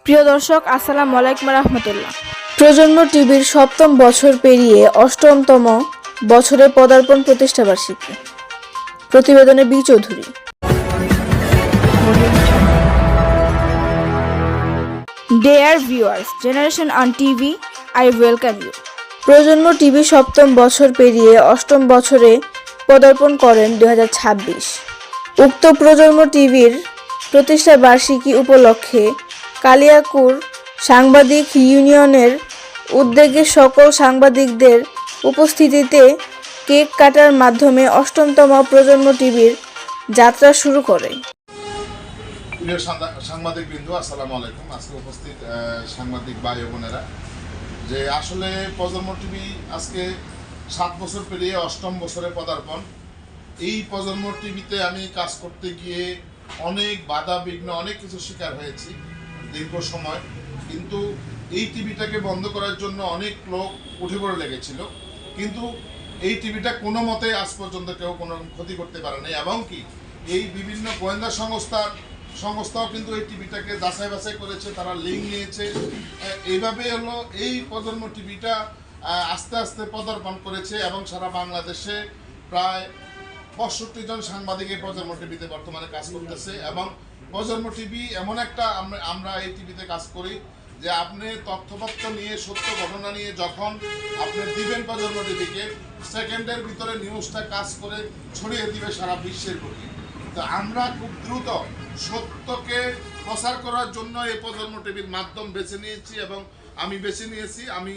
প্রিয় দর্শক, আসসালামু আলাইকুম রহমতুল্লাহ। প্রজন্ম টিভির ৭ম বছর পেরিয়ে ৮ম বছরে পদার্পণ প্রতিষ্ঠাবার্ষিকী। প্রতিবেদনে B Chowdhury. Dear viewers, Generation on TV, I welcome you. প্রজন্ম টিভি ৭ম বছর পেরিয়ে ৮ম বছরে পদার্পণ করেন ২০২৬। উক্ত প্রজন্ম টিভির প্রতিষ্ঠা বার্ষিকী উপলক্ষে কালিয়াকুর সাংবাদিক ইউনিয়নের উদ্যোগে সকল সাংবাদিকদের উপস্থিতিতে কেক কাটার মাধ্যমে ৮ম প্রজন্ম টিভির যাত্রা শুরু করে। প্রিয় সাংবাদিক বৃন্দ, আসসালামু আলাইকুম। আজকে উপস্থিত সাংবাদিক ভাই বোনেরা, যে আসলে প্রজন্ম টিভি আজকে ৭ বছর পেরিয়ে ৮ম বছরে পদার্পণ। এই প্রজন্ম টিভিতে আমি কাজ করতে গিয়ে অনেক বাধা বিঘ্ন, অনেক কিছু শিকার হয়েছি দীর্ঘ সময়, কিন্তু এই টিভিটাকে বন্ধ করার জন্য অনেক লোক উঠে পড়ে লেগেছিল, কিন্তু এই টিভিটা কোনো মতে আজ পর্যন্ত কেউ কোনো ক্ষতি করতে পারেনি। এবং কি এই বিভিন্ন গোয়েন্দা সংস্থাও কিন্তু এই টিভিটাকে যাচাই বাছাই করেছে, তারা লিঙ্ক নিয়েছে। এইভাবে হলো এই প্রজন্ম টিভিটা আস্তে আস্তে পদার্পণ করেছে এবং সারা বাংলাদেশে প্রায় ৬৫ জন সাংবাদিক এই প্রজন্ম টিভিতে বর্তমানে কাজ করতেছে। এবং প্রজন্ম টিভি এমন একটা, আমরা এই টিভিতে কাজ করি যে আপনি তথ্যপত্র নিয়ে, সত্য ঘটনা নিয়ে যখন আপনি দিবেন প্রজন্ম টিভিকে, সেকেন্ডের ভিতরে নিউজটা কাজ করে ছড়িয়ে দিবে সারা বিশ্বের বুকে। তো আমরা খুব দ্রুত সত্যকে প্রচার করার জন্য এই প্রজন্ম টিভির মাধ্যম বেছে নিয়েছি এবং আমি বেছে নিয়েছি। আমি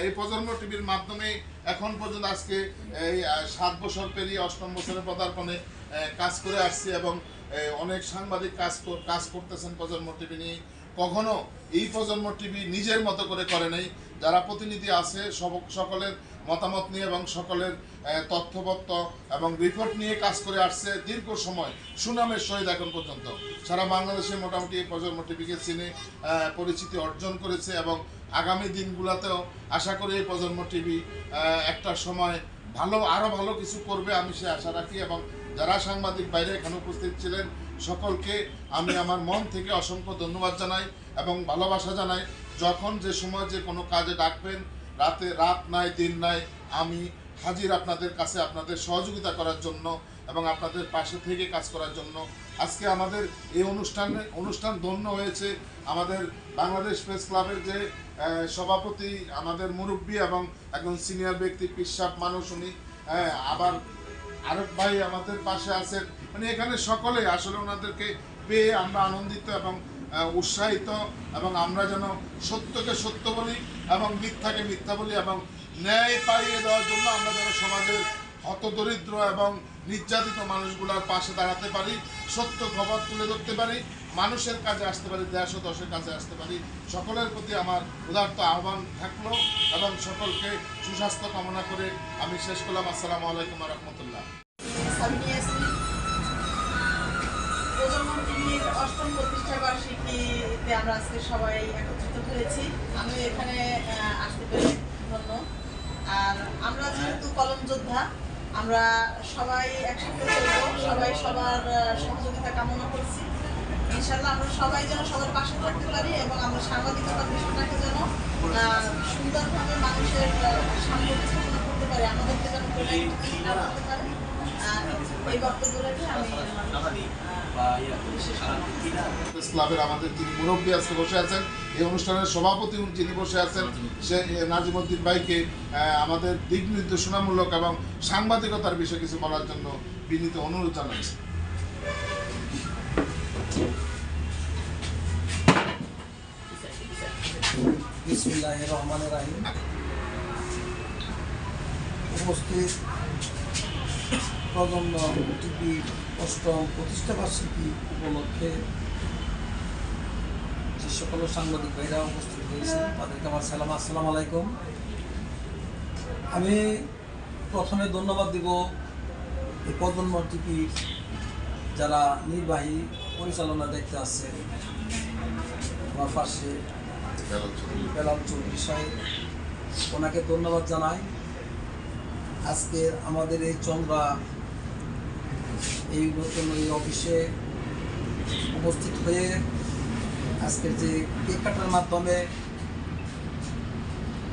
এই প্রজন্ম টিভির মাধ্যমে এখন পর্যন্ত আজকে এই ৭ বছর পেরিয়ে ৮ম বছরের পদার্পণে কাজ করে আসছি এবং অনেক সাংবাদিক কাজ করতেছেন প্রজন্ম টিভি নিয়ে। কখনো এই প্রজন্ম টিভি নিজের মতো করে নেই, যারা প্রতিনিধি আছে সকলের মতামত নিয়ে এবং সকলের তথ্যপত্র এবং রিপোর্ট নিয়ে কাজ করে আসছে দীর্ঘ সময়, সুনামের সহিত এখন পর্যন্ত সারা বাংলাদেশে মোটামুটি এই প্রজন্ম টিভিকে চিনে পরিচিতি অর্জন করেছে। এবং আগামী দিনগুলোতেও আশা করি এই প্রজন্ম টিভি একটা সময় আরও ভালো কিছু করবে, আমি সে আশা রাখি। এবং যারা সাংবাদিক বাইরে এখানে উপস্থিত ছিলেন সকলকে আমি আমার মন থেকে অসংখ্য ধন্যবাদ জানাই এবং ভালোবাসা জানাই। যখন যে সময় যে কোনো কাজে ডাকবেন, রাত নাই দিন নাই, আমি হাজির আপনাদের কাছে, আপনাদের সহযোগিতা করার জন্য এবং আপনাদের পাশে থেকে কাজ করার জন্য। আজকে আমাদের এই অনুষ্ঠান ধন্য হয়েছে আমাদের বাংলাদেশ প্রেস ক্লাবের যে সভাপতি, আমাদের মুরব্বী এবং একজন সিনিয়র ব্যক্তি, পিসাব মানুষ উনি, আবার আরেক ভাই আমাদের পাশে আছেন। মানে এখানে সকলে আসলে ওনাদেরকে পেয়ে আমরা আনন্দিত এবং উৎসাহিত, এবং আমরা যেন সত্যকে সত্য বলি এবং মিথ্যাকে মিথ্যা বলি এবং ন্যায় পাইয়ে দেওয়ার জন্য আমরা যেন সমাজের হতদরিদ্র এবং নির্যাতিত মানুষগুলোর পাশে দাঁড়াতে পারি, সত্য খবর তুলে ধরতে পারি, মানুষের কাজে আসতে পারি, দেশ ও দশের কাজে আসতে পারি। সকলের প্রতি আমার উদারত আহ্বান থাকলো এবং সকলকে সুস্বাস্থ্য কামনা করে আমি শেষ করলাম। আসসালামু আলাইকুম রহমতুল্লাহ। প্রজন্ম টিভির ৮ম প্রতিষ্ঠা বার্ষিকীতে আমরা আজকে সবাই একত্রিত হয়েছি। আমি এখানে আসতে পেরে ধন্য। আর আমরা যেহেতু কলম যোদ্ধা, আমরা সবাই একসাথে চলবো, সবাই সবার সহযোগিতা কামনা করছি। ইনশাআল্লাহ আমরা সবাই যেন সবার পাশে থাকতে পারি এবং আমরা সাংবাদিকতার বিষয়টাকে যেন সুন্দরভাবে মানুষের সামনে উপস্থাপনা করতে পারি, আমাদেরকে যেন করতে পারি। এই বক্তব্য রেখে আমি ক্লাবের আমাদের যিনি মুরব্বী আজকে বসে আছেন, এই অনুষ্ঠানের সভাপতি যিনি বসে আছেন, সে নাজিমউদ্দিন ভাইকে আমাদের দিক নির্দেশনামূলক এবং সাংবাদিকতার বিষয়ে কিছু বলার জন্য বিনীত অনুরোধ জানাচ্ছি। বিসমিল্লাহির রহমানির রহিম। উপস্থিত প্রজন্ম টিভির ৮ম প্রতিষ্ঠা বার্ষিকী উপলক্ষে যে সকল সাংবাদিক ভাইরা উপস্থিত হয়েছেন তাদেরকে আমার সালাম, আসসালামু আলাইকুম। আমি প্রথমে ধন্যবাদ দিব এই প্রজন্ম টিভির যারা নির্বাহী পরিচালনা দেখতে আসছে, আমার পাশে বেলাল চৌধুরী সাহেব, ওনাকে ধন্যবাদ জানাই। আজকে আমাদের এই চন্দ্রা এই নতুন এই অফিসে উপস্থিত হয়ে আজকের যে কেক কাটার মাধ্যমে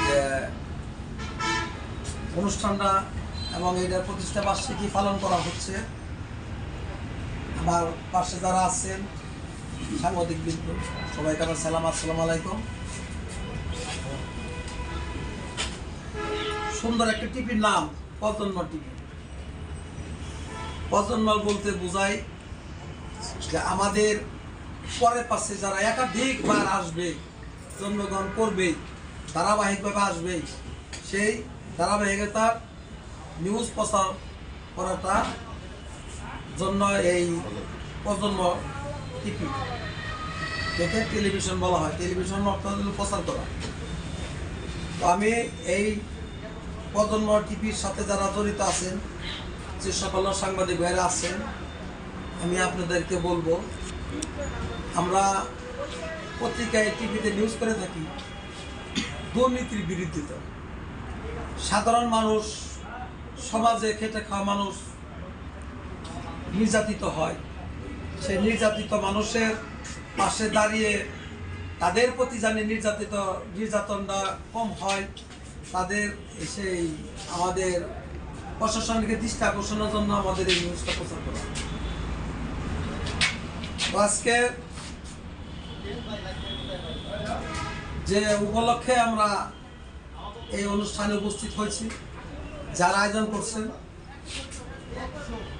যে অনুষ্ঠানটা এবং এটার প্রতিষ্ঠা বার্ষিকী পালন করা হচ্ছে, আমার পাশে যারা আছেন সাংবাদিক বিন্দু সবাইকে আমার সালাম, আসসালামু আলাইকুম। সুন্দর একটা টিভির নাম প্রজন্ম টিভি। প্রজন্ম বলতে বোঝায় যে আমাদের পরের পাশে যারা একাধিকবার আসবে, জন্মগ্রহণ করবে, ধারাবাহিকভাবে আসবে, সেই ধারাবাহিকতার নিউজ প্রচার করাটা জন্য এই প্রজন্ম টিভি, দেখে টেলিভিশন বলা হয়। টেলিভিশন অর্থ হল প্রচার করা। তো আমি এই প্রজন্ম টিভির সাথে যারা জড়িত আছেন, যে সকল সাংবাদিক ভাইরা আছেন, আমি আপনাদেরকে বলবো, আমরা পত্রিকায় টিভিতে নিউজ করে থাকি দুর্নীতির বিরুদ্ধে। সাধারণ মানুষ, সমাজে খেটে খাওয়া মানুষ নির্যাতিত হয়, সেই নির্যাতিত মানুষের পাশে দাঁড়িয়ে তাদের প্রতি জানি নির্যাতনটা কম হয়, তাদের সেই আমাদের প্রশাসনকে দৃষ্টি আকর্ষণের জন্য আমাদের এই নিউজটা প্রচার করা। তো আজকে যে উপলক্ষে আমরা এই অনুষ্ঠানে উপস্থিত হয়েছি, যারা আয়োজন করছেন,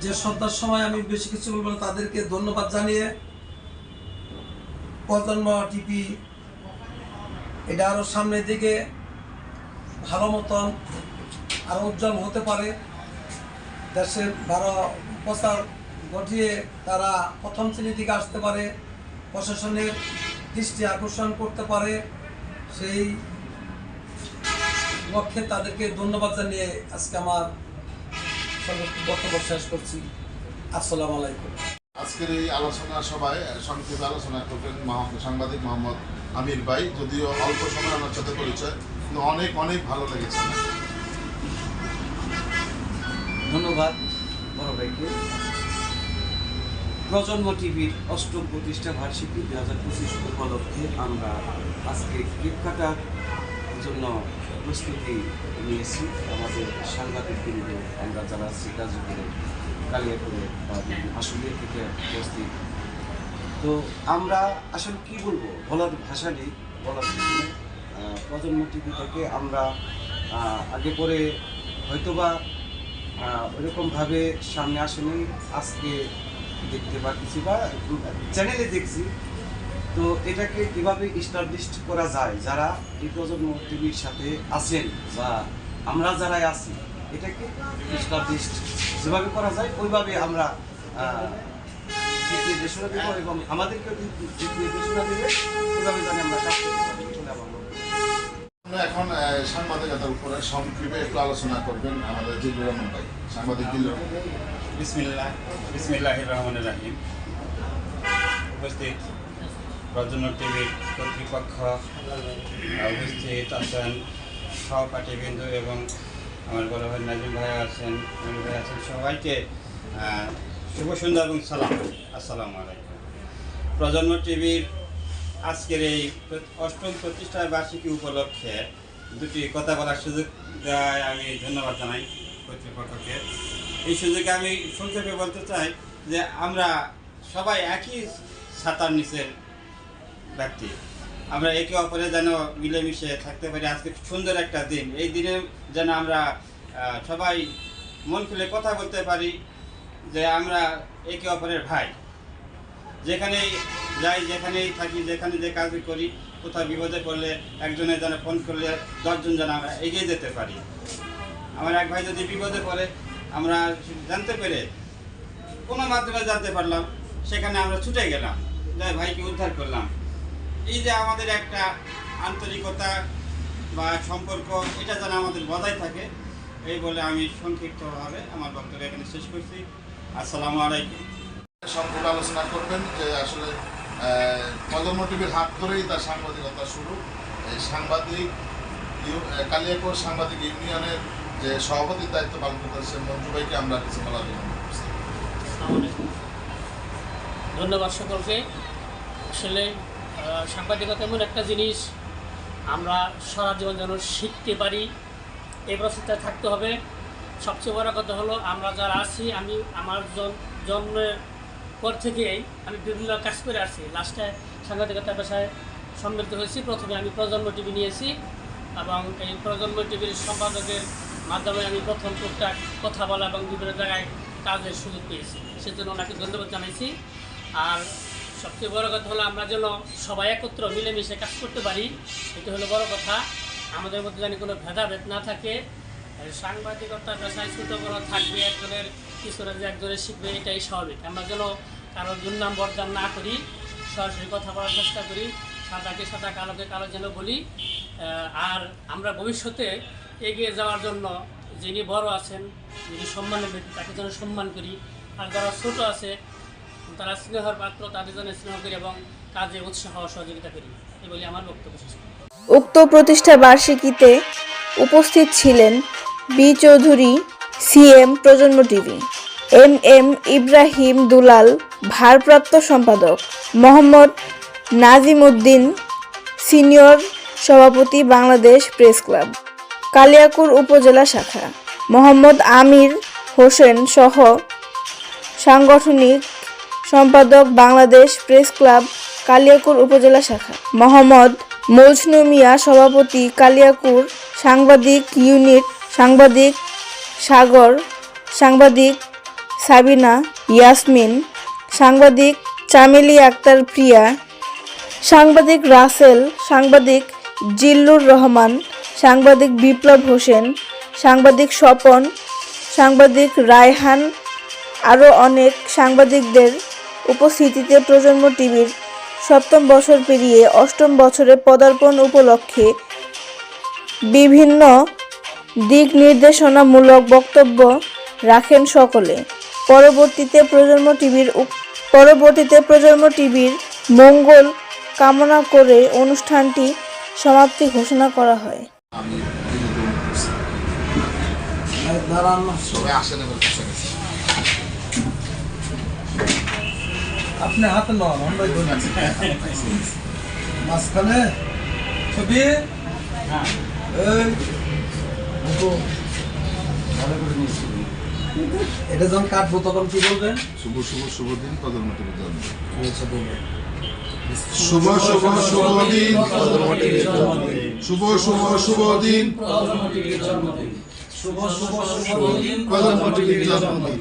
যে সন্ধ্যার সময় আমি বেশি কিছু বলবো না, তাদেরকে ধন্যবাদ জানিয়ে প্রজন্ম টিভি এটা আরও সামনের দিকে ভালো মতন আরও উজ্জ্বল হতে পারে, দেশের ভালো প্রচার ঘটিয়ে তারা প্রথম শ্রেণীর দিকে আসতে পারে, প্রশাসনের দৃষ্টি আকর্ষণ করতে পারে, সেই লক্ষ্যে তাদেরকে ধন্যবাদ জানিয়ে আজকে আমার বক্তব্য শেষ করছি। আসসালামু আলাইকুম। আজকের এই আলোচনা সভায় সংক্ষেপে আলোচনা করবেন সাংবাদিক মোহাম্মদ আমির ভাই। যদিও অল্প সময় আমার সাথে পরিচয়, কিন্তু অনেক অনেক ভালো লেগেছে। ধন্যবাদ বড় ভাইকে। প্রজন্ম টিভির ৮ম প্রতিষ্ঠা বার্ষিকী 2025 উপলক্ষে আমরা আজকে কেক কাটার জন্য প্রস্তুতি নিয়েছি। আমাদের সাংবাদিক বৃন্দ, আমরা যারা সিরাজপুরে, কালিয়াপুরে বা আশুলিয়া থেকে উপস্থিত। তো আমরা আসলে কি বলবো, বলার ভাষা নেই, বলার কিছু নেই। প্রজন্ম টিভি থেকে আমরা আগে পরে হয়তোবা ওইরকমভাবে সামনে আসেনি, আজকে দেখতে পাচ্ছি বা চ্যানেলে দেখছি। তো এটাকে কীভাবে এস্টাবলিশ করা যায়, যারা এই প্রজন্ম টিভির সাথে আছেন বা আমরা যারাই আছি, এটাকে এস্টাবলিশ যেভাবে করা যায় ওইভাবে আমরা নির্দেশনা দেবো এবং আমাদেরকেও নির্দেশনা দেবে, ওইভাবে জানি আমরা কাজ করতে পারি বলে আমার মনে হয়। এখন সাংবাদিকতার উপরে সংক্ষেপে একটু আলোচনা করবেন আমাদের জিল্লুর রহমান ভাই। সাংবাদিক জিল্লুর। বিসমিল্লাহির রহমানির রহিম। উপস্থিত প্রজন্ম টিভির কর্তৃপক্ষ, উপস্থিত আছেন সহপাঠীবৃন্দ এবং আমার বড় ভাই নাজিম ভাই আছেন, আমির ভাই আছেন, সবাইকে শুভ সন্ধ্যা এবং সালাম, আসসালামু আলাইকুম। প্রজন্ম টিভির আজকের এই ৮ম প্রতিষ্ঠা বার্ষিকী উপলক্ষে দুটি কথা বলার সুযোগ দেওয়ায় আমি ধন্যবাদ জানাই কর্তৃপক্ষকে। এই সুযোগে আমি সংক্ষেপে বলতে চাই যে আমরা সবাই একই ছাতার নিচের ব্যক্তি, আমরা একে অপরে যেন মিলেমিশে থাকতে পারি। আজকে সুন্দর একটা দিন, এই দিনে যেন আমরা সবাই মন খুলে কথা বলতে পারি যে আমরা একে অপরের ভাই। যেখানেই যাই, যেখানেই থাকি, যেখানে যে কাজ করি, কোথাও বিপদে পড়লে একজনের যেন ফোন করলে 10 জন যেন আমরা এগিয়ে যেতে পারি। আমার এক ভাই যদি বিপদে পড়ে, আমরা জানতে পেরে কোনো মাধ্যমে জানতে পারলাম, সেখানে আমরা ছুটে গেলাম, যাই ভাইকে উদ্ধার করলাম। এই যে আমাদের একটা আন্তরিকতা বা সম্পর্ক, এটা যেন আমাদের বজায় থাকে, এই বলে আমি সংক্ষিপ্তভাবে আমার বক্তব্য এখানে শেষ করছি। আসসালামু আলাইকুম। সংক্ষেপে আলোচনা করবেন যে আসলে প্রজন্ম টিভির হাত ধরেই তার সাংবাদিকতা শুরু। এই সাংবাদিক কালিয়াপুর সাংবাদিক ইউনিয়নের যে সভাপতির দায়িত্ব পালন করতেছেন মঞ্জু ভাইকে আমরা কিছু বলার জন্য। ধন্যবাদ সকলকে। আসলে সাংবাদিকতা এমন একটা জিনিস, আমরা সারা জীবন যেন শিখতে পারি এই প্রচেষ্টায় থাকতে হবে। সবচেয়ে বড় কথা হলো আমরা যারা আছি, আমি আমার জন্মের পর থেকেই আমি বিভিন্ন কাজ করে আসছি। লাস্টে সাংবাদিকতা পেশায় সম্মিলিত হয়েছি। প্রথমে আমি প্রজন্ম টিভি নিয়েছি এবং এই প্রজন্ম টিভির সম্পাদকের মাধ্যমে আমি প্রথম টুকটাক কথা বলা এবং বিভিন্ন জায়গায় কাজের সুযোগ পেয়েছি। সেজন্য ওনাকে ধন্যবাদ জানাইছি। আর সবচেয়ে বড় কথা হলো আমরা যেন সবাই একত্র মিলেমিশে কাজ করতে পারি, এটা হলো বড় কথা। আমাদের মধ্যে যেন কোনো ভেদাভেদ না থাকে। সাংবাদিকতা পেশায় ছোটো বড় থাকবে, একজনের পিছনে যে একজনের শিখবে, এটাই স্বাভাবিক। আমরা যেন কারো দুর্নাম বদনাম না করি, সরাসরি কথা বলার চেষ্টা করি, সাদাকে সাদা কালোকে কালো যেন বলি। আর আমরা ভবিষ্যতে এগিয়ে যাওয়ার জন্য যিনি বড় আছেন, যিনি সম্মানের ব্যক্তি, তাকে যেন সম্মান করি। আর যারা ছোটো আছে তারা স্নেহর পাত্র, তাদের জন্য স্নেহ করি এবং কাজে উৎসাহ সহযোগিতা করি। এই বলে আমার বক্তব্য শেষ করি। উক্ত প্রতিষ্ঠা বার্ষিকীতে উপস্থিত ছিলেন বি চৌধুরী, সিএম প্রজন্ম টিভি, এম ইব্রাহিম দুলাল ভারপ্রাপ্ত সম্পাদক, মোহাম্মদ নাজিম উদ্দিন সিনিয়র সভাপতি বাংলাদেশ প্রেস ক্লাব, কালিয়াকৈর উপজেলা শাখা, মোহাম্মদ আমির হোসেন সহ সাংগঠনিক সম্পাদক বাংলাদেশ প্রেস ক্লাব কালিয়াকৈর উপজেলা শাখা, মোহাম্মদ মজনু মিয়া সভাপতি কালিয়াকৈর সাংবাদিক ইউনিট, সাংবাদিক সাগর, সাংবাদিক সাবিনা ইয়াসমিন, সাংবাদিক চামেলি আক্তার প্রিয়া, সাংবাদিক রাসেল, সাংবাদিক জিল্লুর রহমান, সাংবাদিক বিপ্লব হোসেন, সাংবাদিক স্বপন, সাংবাদিক রায়হান, আরও অনেক সাংবাদিকদের উপস্থিতিতে প্রজন্ম টিভির 7ম বছর পেরিয়ে 8ম বছরে পদার্পণ উপলক্ষে বিভিন্ন দিক নির্দেশনামূলক বক্তব্য রাখেন সকলে। পরবর্তীতে প্রজন্ম টিভির মঙ্গল কামনা করে অনুষ্ঠানটি সমাপ্তি ঘোষণা করা হয়। আমি সবাই আসেন এবার পিছনে। আপনি হাতে নন, আমরাই ধরে আছি মাঝখানে ছবি। এই দেখো, ভালো করে নিয়েছি। এটা যখন কাটবো তখন কি বলবেন? শুভ শুভ শুভ দিন প্রজন্ম টিভির জন্য। আচ্ছা বলবেন। শুভ শুভ শুভ দিন প্রজন্ম টিভির জন্মদিন। শুভ শুভ শুভ দিন প্রজন্ম টিভির জন্মদিন। শুভ শুভ শুভ দিন প্রজন্ম টিভির জন্মদিন।